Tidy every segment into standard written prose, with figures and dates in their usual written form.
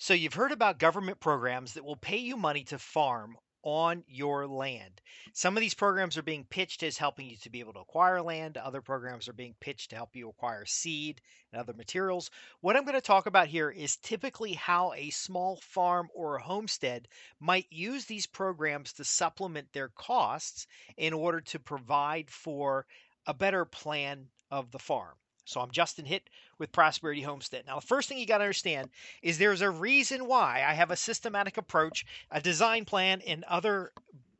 So you've heard about government programs that will pay you money to farm on your land. Some of these programs are being pitched as helping you to be able to acquire land. Other programs are being pitched to help you acquire seed and other materials. What I'm going to talk about here is typically how a small farm or a homestead might use these programs to supplement their costs in order to provide for a better plan of the farm. So I'm Justin Hitt with Prosperity Homestead. Now, the first thing you got to understand is there's a reason why I have a systematic approach, a design plan, and other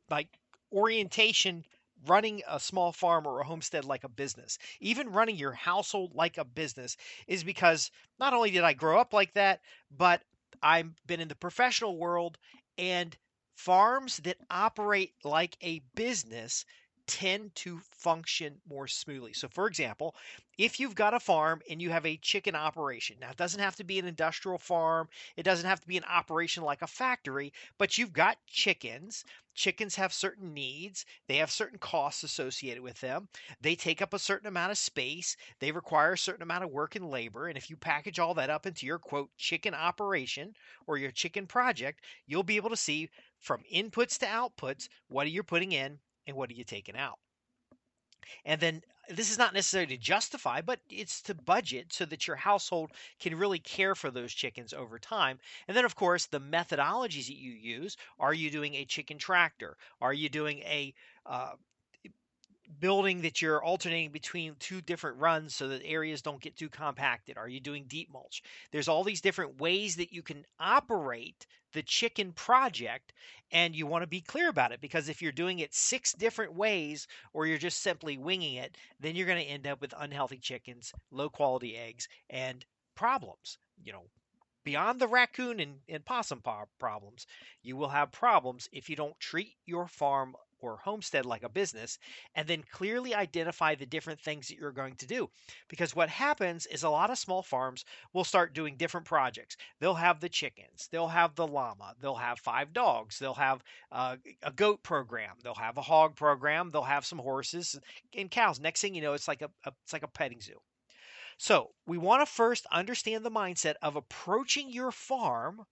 like orientation running a small farm or a homestead like a business. Even running your household like a business is because not only did I grow up like that, but I've been in the professional world, and farms that operate like a business tend to function more smoothly. So, for example, if you've got a farm and you have a chicken operation, now it doesn't have to be an industrial farm, it doesn't have to be an operation like a factory, but you've got chickens. Chickens have certain needs, they have certain costs associated with them, they take up a certain amount of space, they require a certain amount of work and labor. And if you package all that up into your quote chicken operation or your chicken project, you'll be able to see from inputs to outputs what are you putting in and what are you taking out. And then this is not necessarily to justify, but it's to budget so that your household can really care for those chickens over time. And then, of course, the methodologies that you use. Are you doing a chicken tractor? Are you doing a uh, building that you're alternating between two different runs so that areas don't get too compacted? Are you doing deep mulch? There's all these different ways that you can operate the chicken project, and you want to be clear about it, because if you're doing it six different ways or you're just simply winging it, then you're going to end up with unhealthy chickens, low quality eggs, and problems. Beyond the raccoon and possum problems, you will have problems if you don't treat your farm or homestead like a business and then clearly identify the different things that you're going to do. Because what happens is a lot of small farms will start doing different projects. They'll have the chickens, they'll have the llama, they'll have five dogs, they'll have a goat program, they'll have a hog program, they'll have some horses and cows. Next thing you know, it's like a petting zoo. So we want to first understand the mindset of approaching your farm,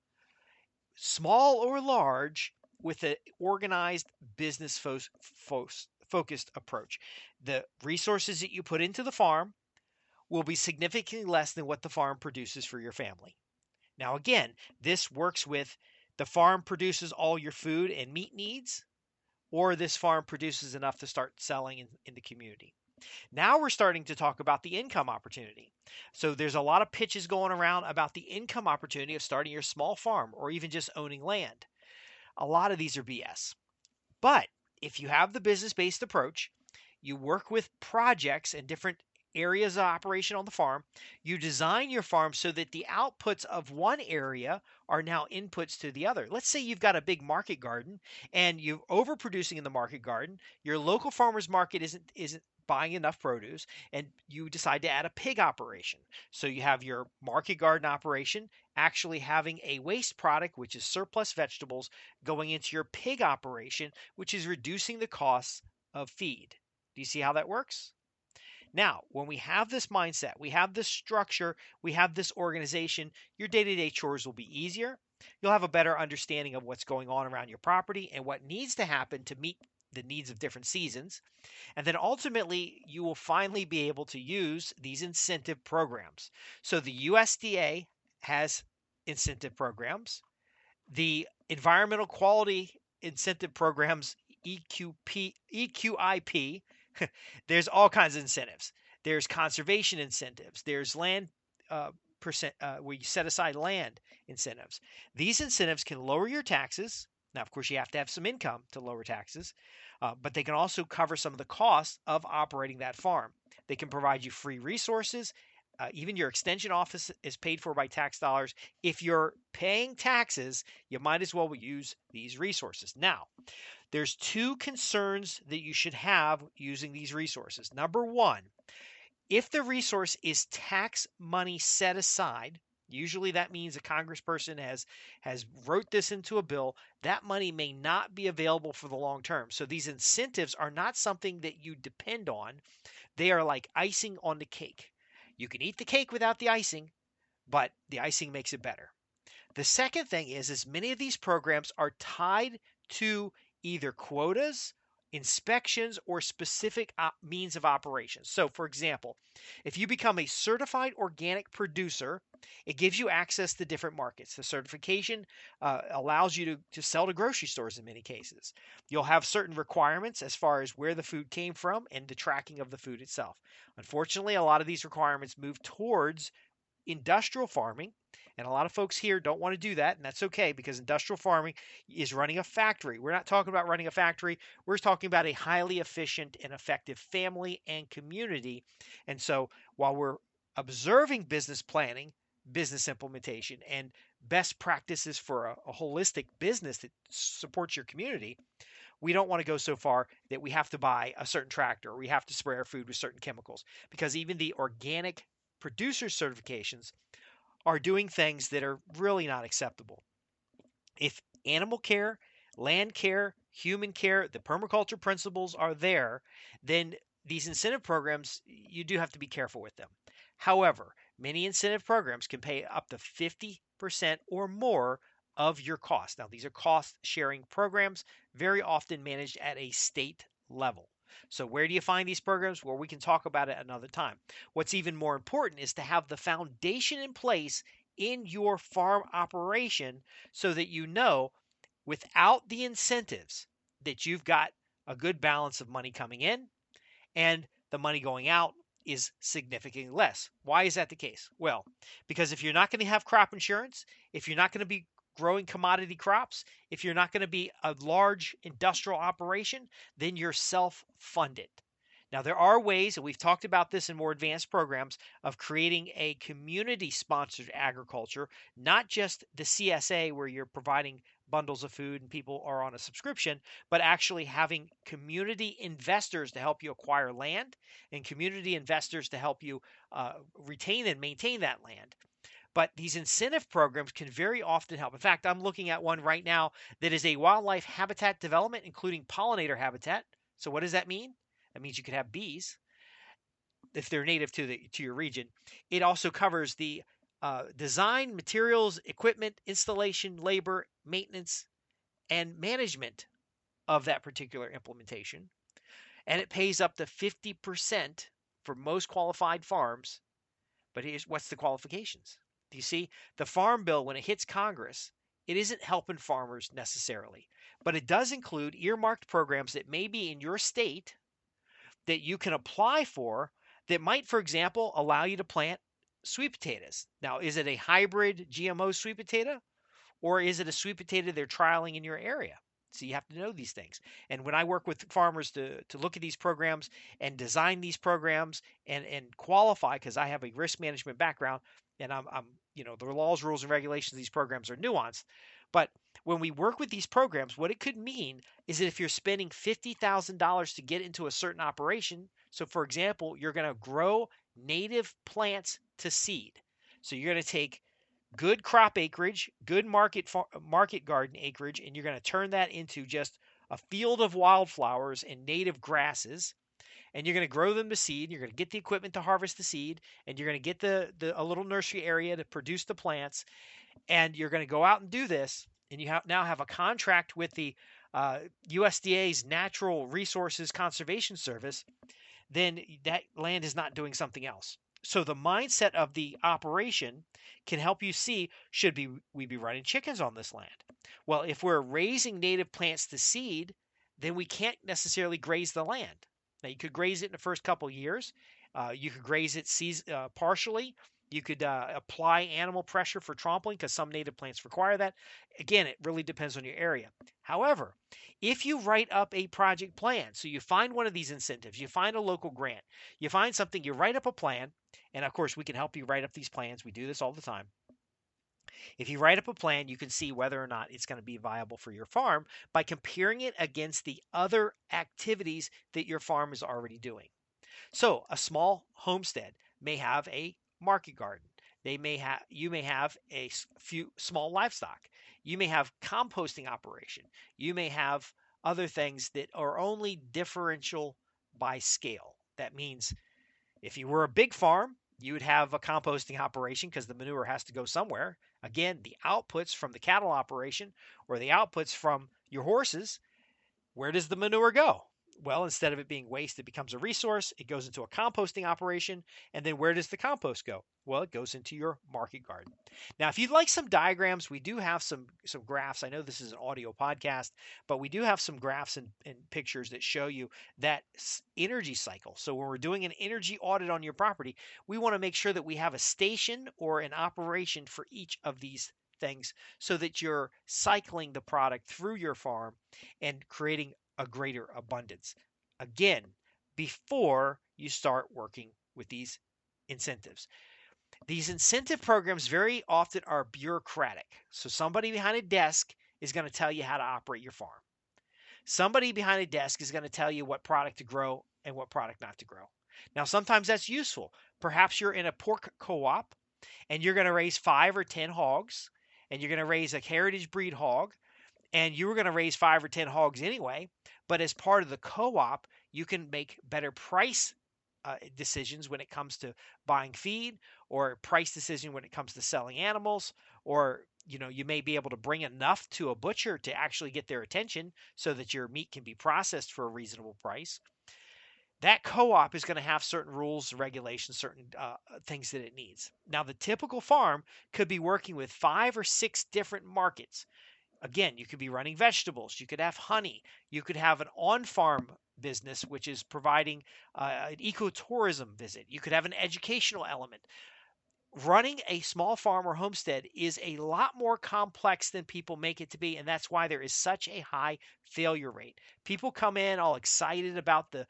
small or large, with an organized business focused approach. The resources that you put into the farm will be significantly less than what the farm produces for your family. Now, again, this works with the farm produces all your food and meat needs, or this farm produces enough to start selling in the community. Now we're starting to talk about the income opportunity. So there's a lot of pitches going around about the income opportunity of starting your small farm or even just owning land. A lot of these are BS. But if you have the business based approach, you work with projects and different areas of operation on the farm, you design your farm so that the outputs of one area are now inputs to the other. Let's say you've got a big market garden and you're overproducing in the market garden. Your local farmers market isn't buying enough produce, and you decide to add a pig operation. So you have your market garden operation actually having a waste product, which is surplus vegetables, going into your pig operation, which is reducing the costs of feed. Do you see how that works? Now, when we have this mindset, we have this structure, we have this organization, your day to day chores will be easier. You'll have a better understanding of what's going on around your property and what needs to happen to meet the needs of different seasons. And then ultimately, you will finally be able to use these incentive programs. So the USDA has incentive programs, the Environmental Quality Incentive Programs, EQIP, there's all kinds of incentives. There's conservation incentives. There's land percent where you set aside land incentives. These incentives can lower your taxes. Now, of course, you have to have some income to lower taxes, but they can also cover some of the costs of operating that farm. They can provide you free resources. Even your extension office is paid for by tax dollars. If you're paying taxes, you might as well use these resources. Now, there's two concerns that you should have using these resources. Number one, if the resource is tax money set aside, usually that means a congressperson has wrote this into a bill, that money may not be available for the long term. So these incentives are not something that you depend on. They are like icing on the cake. You can eat the cake without the icing, but the icing makes it better. The second thing is many of these programs are tied to either quotas, inspections, or specific means of operation. So, for example, if you become a certified organic producer, it gives you access to different markets. The certification allows you to sell to grocery stores in many cases. You'll have certain requirements as far as where the food came from and the tracking of the food itself. Unfortunately, a lot of these requirements move towards industrial farming, and a lot of folks here don't want to do that, and that's okay because industrial farming is running a factory. We're not talking about running a factory, we're talking about a highly efficient and effective family and community. And so while we're observing business planning, business implementation, and best practices for a holistic business that supports your community, we don't want to go so far that we have to buy a certain tractor or we have to spray our food with certain chemicals, because even the organic producer certifications are doing things that are really not acceptable. If animal care, land care, human care, the permaculture principles are there, then these incentive programs, you do have to be careful with them. However, many incentive programs can pay up to 50% or more of your cost. Now, these are cost sharing programs, very often managed at a state level. So, where do you find these programs? Well, we can talk about it another time. What's even more important is to have the foundation in place in your farm operation so that you know without the incentives that you've got a good balance of money coming in and the money going out is significantly less. Why is that the case? Well, because if you're not going to have crop insurance, if you're not going to be growing commodity crops, if you're not going to be a large industrial operation, then you're self funded. Now, there are ways, and we've talked about this in more advanced programs, of creating a community sponsored agriculture, not just the CSA where you're providing bundles of food and people are on a subscription, but actually having community investors to help you acquire land and community investors to help you retain and maintain that land. But these incentive programs can very often help. In fact, I'm looking at one right now that is a wildlife habitat development, including pollinator habitat. So, what does that mean? That means you could have bees if they're native to your region. It also covers the design, materials, equipment, installation, labor, maintenance, and management of that particular implementation. And it pays up to 50% for most qualified farms. But here's what's the qualifications. Do you see? The Farm Bill, when it hits Congress, it isn't helping farmers necessarily, but it does include earmarked programs that may be in your state that you can apply for that might, for example, allow you to plant sweet potatoes. Now, is it a hybrid GMO sweet potato or is it a sweet potato they're trialing in your area? So you have to know these things. And when I work with farmers to look at these programs and design these programs and qualify, because I have a risk management background and I'm the laws, rules, and regulations of these programs are nuanced. But when we work with these programs, what it could mean is that if you're spending $50,000 to get into a certain operation, so for example, you're going to grow native plants to seed. So you're going to take good crop acreage, good market garden acreage, and you're going to turn that into just a field of wildflowers and native grasses. And you're going to grow them to seed. You're going to get the equipment to harvest the seed, and you're going to get a little nursery area to produce the plants. And you're going to go out and do this, and you now have a contract with the USDA's Natural Resources Conservation Service. Then that land is not doing something else. So the mindset of the operation can help you see, should we be running chickens on this land? Well, if we're raising native plants to seed, then we can't necessarily graze the land. Now, you could graze it in the first couple of years. You could graze it partially. You could apply animal pressure for trampling because some native plants require that. Again, it really depends on your area. However, if you write up a project plan, so you find one of these incentives, you find a local grant, you find something, you write up a plan, and of course, we can help you write up these plans. We do this all the time. If you write up a plan, you can see whether or not it's going to be viable for your farm by comparing it against the other activities that your farm is already doing. So, a small homestead may have a market garden. You may have a few small livestock. You may have composting operation. You may have other things that are only differential by scale. That means if you were a big farm, you would have a composting operation because the manure has to go somewhere. Again, the outputs from the cattle operation or the outputs from your horses, where does the manure go? Well, instead of it being waste, it becomes a resource. It goes into a composting operation. And then where does the compost go? Well, it goes into your market garden. Now, if you'd like some diagrams, we do have some graphs. I know this is an audio podcast, but we do have some graphs and pictures that show you that energy cycle. So when we're doing an energy audit on your property, we want to make sure that we have a station or an operation for each of these things so that you're cycling the product through your farm and creating a greater abundance. Again, before you start working with these incentives. These incentive programs very often are bureaucratic. So somebody behind a desk is going to tell you how to operate your farm. Somebody behind a desk is going to tell you what product to grow and what product not to grow. Now, sometimes that's useful. Perhaps you're in a pork co-op and you're going to raise 5 or 10 hogs and you're going to raise a heritage breed hog and you were going to raise 5 or 10 hogs anyway, but as part of the co-op, you can make better price decisions when it comes to buying feed, or price decision when it comes to selling animals, or you may be able to bring enough to a butcher to actually get their attention so that your meat can be processed for a reasonable price. That co-op is going to have certain rules, regulations, certain things that it needs. Now, the typical farm could be working with 5 or 6 different markets. Again, you could be running vegetables, you could have honey, you could have an on-farm business, which is providing an ecotourism visit. You could have an educational element. Running a small farm or homestead is a lot more complex than people make it to be, and that's why there is such a high failure rate. People come in all excited about the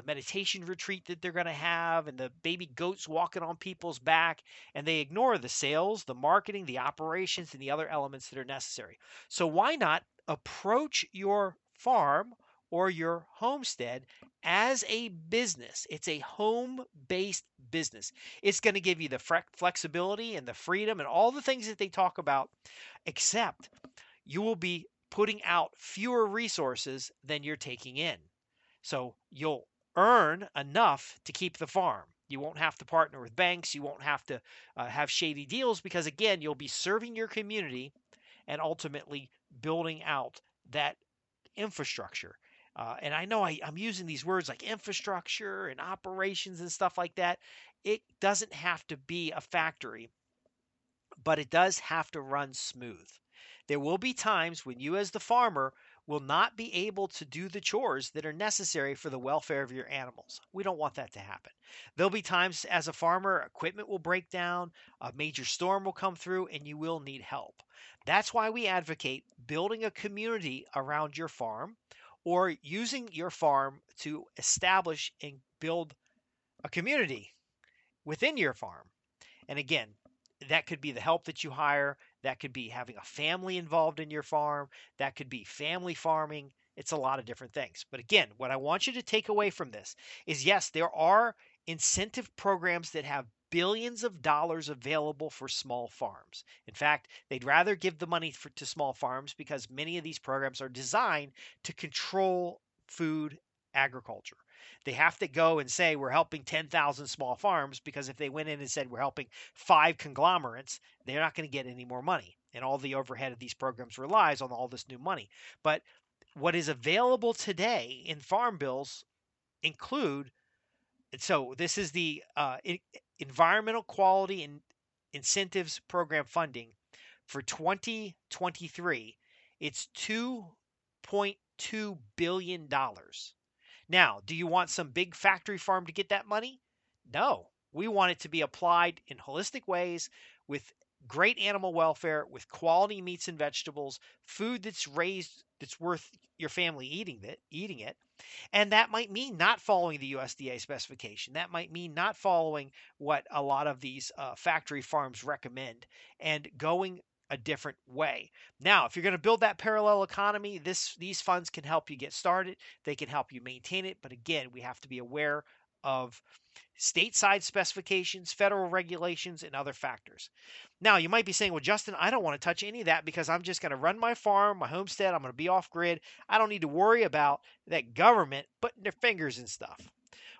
meditation retreat that they're going to have and the baby goats walking on people's back, and they ignore the sales, the marketing, the operations, and the other elements that are necessary. So why not approach your farm or your homestead as a business? It's a home-based business. It's going to give you the flexibility and the freedom and all the things that they talk about, except you will be putting out fewer resources than you're taking in. So you'll earn enough to keep the farm. You won't have to partner with banks. You won't have to have shady deals because, again, you'll be serving your community and ultimately building out that infrastructure. And I know I'm using these words like infrastructure and operations and stuff like that. It doesn't have to be a factory, but it does have to run smooth. There will be times when you, as the farmer, will not be able to do the chores that are necessary for the welfare of your animals. We don't want that to happen. There'll be times as a farmer, equipment will break down, a major storm will come through, and you will need help. That's why we advocate building a community around your farm or using your farm to establish and build a community within your farm. And again, that could be the help that you hire. That could be having a family involved in your farm. That could be family farming. It's a lot of different things. But again, what I want you to take away from this is yes, there are incentive programs that have billions of dollars available for small farms. In fact, they'd rather give the money to small farms because many of these programs are designed to control food agriculture. They have to go and say we're helping 10,000 small farms because if they went in and said we're helping 5 conglomerates, they're not going to get any more money. And all the overhead of these programs relies on all this new money. But what is available today in farm bills include, so this is the environmental quality and incentives program funding for 2023. It's $2.2 billion. Now, do you want some big factory farm to get that money? No. We want it to be applied in holistic ways with great animal welfare, with quality meats and vegetables, food that's raised that's worth your family eating it. And that might mean not following the USDA specification. That might mean not following what a lot of these factory farms recommend and going a different way. Now, if you're going to build that parallel economy, these funds can help you get started. They can help you maintain it. But again, we have to be aware of stateside specifications, federal regulations, and other factors. Now, you might be saying, well, Justin, I don't want to touch any of that because I'm just going to run my farm, my homestead. I'm going to be off grid. I don't need to worry about that government putting their fingers in stuff.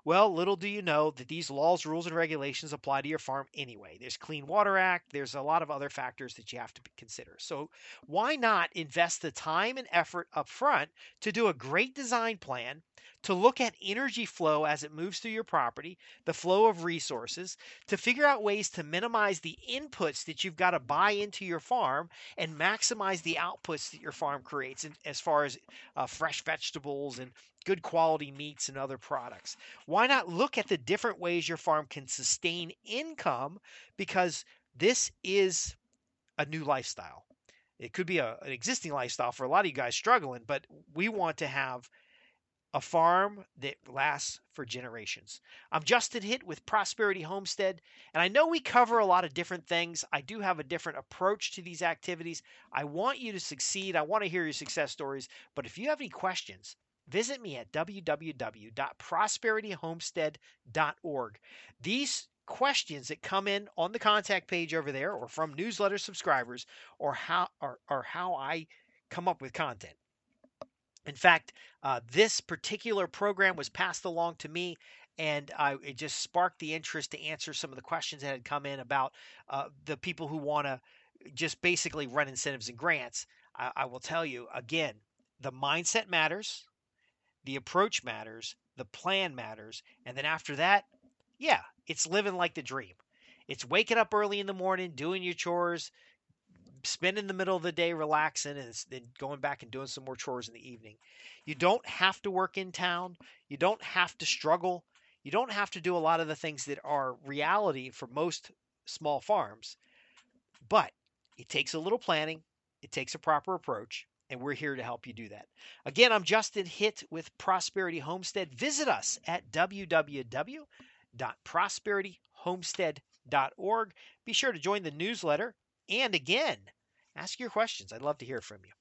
Well, little do you know that these laws, rules, and regulations apply to your farm anyway. There's Clean Water Act, there's a lot of other factors that you have to consider. So, why not invest the time and effort up front to do a great design plan, to look at energy flow as it moves through your property, the flow of resources, to figure out ways to minimize the inputs that you've got to buy into your farm and maximize the outputs that your farm creates as far as fresh vegetables and good quality meats and other products. Why not look at the different ways your farm can sustain income? Because this is a new lifestyle. It could be an existing lifestyle for a lot of you guys struggling, but we want to have a farm that lasts for generations. I'm Justin Hitt with Prosperity Homestead, and I know we cover a lot of different things. I do have a different approach to these activities. I want you to succeed. I want to hear your success stories. But if you have any questions, visit me at www.prosperityhomestead.org. These questions that come in on the contact page over there or from newsletter subscribers are how I come up with content. In fact, this particular program was passed along to me, and it just sparked the interest to answer some of the questions that had come in about the people who want to just basically run incentives and grants. I will tell you again, the mindset matters, the approach matters, the plan matters, and then after that, yeah, it's living like the dream. It's waking up early in the morning, doing your chores, spending the middle of the day relaxing, and then going back and doing some more chores in the evening. You don't have to work in town. You don't have to struggle. You don't have to do a lot of the things that are reality for most small farms. But it takes a little planning, it takes a proper approach, and we're here to help you do that. Again, I'm Justin Hitt with Prosperity Homestead. Visit us at www.prosperityhomestead.org. Be sure to join the newsletter. And again, ask your questions. I'd love to hear from you.